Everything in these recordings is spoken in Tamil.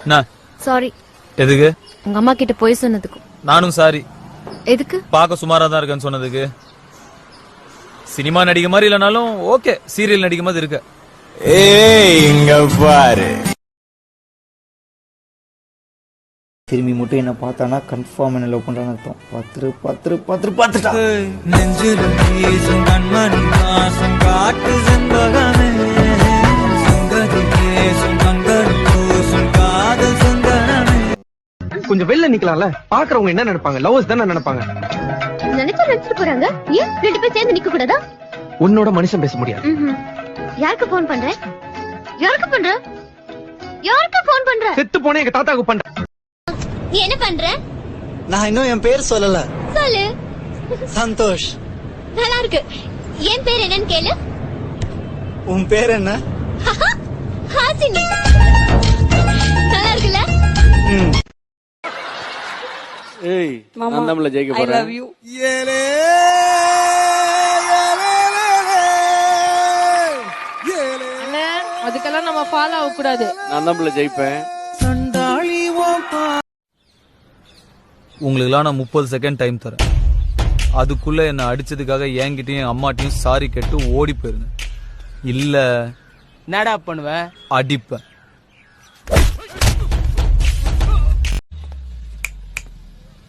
என்ன சாரி. எதுக்கு? உங்க அம்மா கிட்ட போய் சொன்னதுக்கு. நானும் சாரி. எதுக்கு? பார்க்க சுமாரா தான் இருக்கேன்னு சொன்னதுக்கு. சினிமா நடிக்க மாதிரி இல்லனாலும் ஓகே, சீரியல் நடிக்க மாதிரி இருக்க. ஏய் இங்க பாரு. திரும்பி மட்டும் என்ன பார்த்தானா கன்ஃபார்ம் என்ன லவ் பண்றான்னு அர்த்தம். பத்து பத்து பத்து பார்த்துட்டா. நெஞ்சில் வீசும் கண்மணி வாசம் காட்டு செண்பகமே, சுந்தரி பேசும் கண்கள் பூசும் காதல் சுந்தரமே. கொஞ்சம் வெளில நிக்கலாம்ல, பாக்குறவங்க என்ன நினைப்பாங்க? லவ்வர்ஸ் தானே நினைப்பாங்க. நினைச்சா நினைச்சிட்டு போறாங்க. ஏன் ரெண்டு பேரும் சேர்ந்து நிக்க கூடாதா? உன்னோட மனுஷன் பேச முடியாது. யாருக்கு போன் பண்ற? யாருக்கு பண்ற? யாருக்கு போன் பண்ற? செத்து போனே எங்க தாத்தாக்கு பண்ற. நீ என்ன பண்ற? நான் இன்னும் என் பேர் சொல்லல. சொல்லு. சந்தோஷ். நல்லா இருக்கு. என் பேர் என்னன்னு கேளு. உன் பேர் என்ன? ஹாசினி. நல்லா இருக்குல்ல? ஏய் நான் நம்மள ஜெயிக்க போறேன். I love you. அதுக்கெல்லாம் நம்ம ஃபாலோ ஆக கூடாது. நான் நம்மள ஜெயிப்பேன். உங்களுக்குலாம் நான் 30 செகண்ட் டைம் தரேன். அதுக்குள்ள என்ன அடிச்சதுக்காக என்கிட்டயும் அம்மாட்டையும் சாரி கேட்டு ஓடி போயிருங்க. இல்ல என்னடா பண்ணுவ? அடிப்பேன்.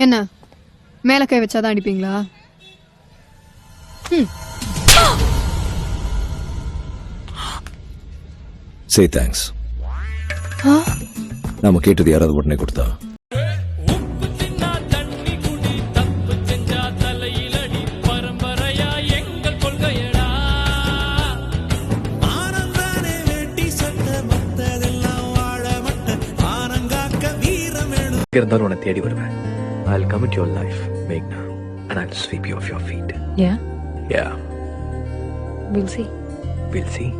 என்ன மேல கை வச்சாதான் அடிப்பீங்களா? Say thanks. நாம கேட்டது யாராவது உடனே கொடுத்தா? இருந்தாலும் உன்னை தேடி வருவேன். I'll come into your life, Meghna, and I'll sweep you off your feet. Yeah. Yeah. We'll see. We'll see.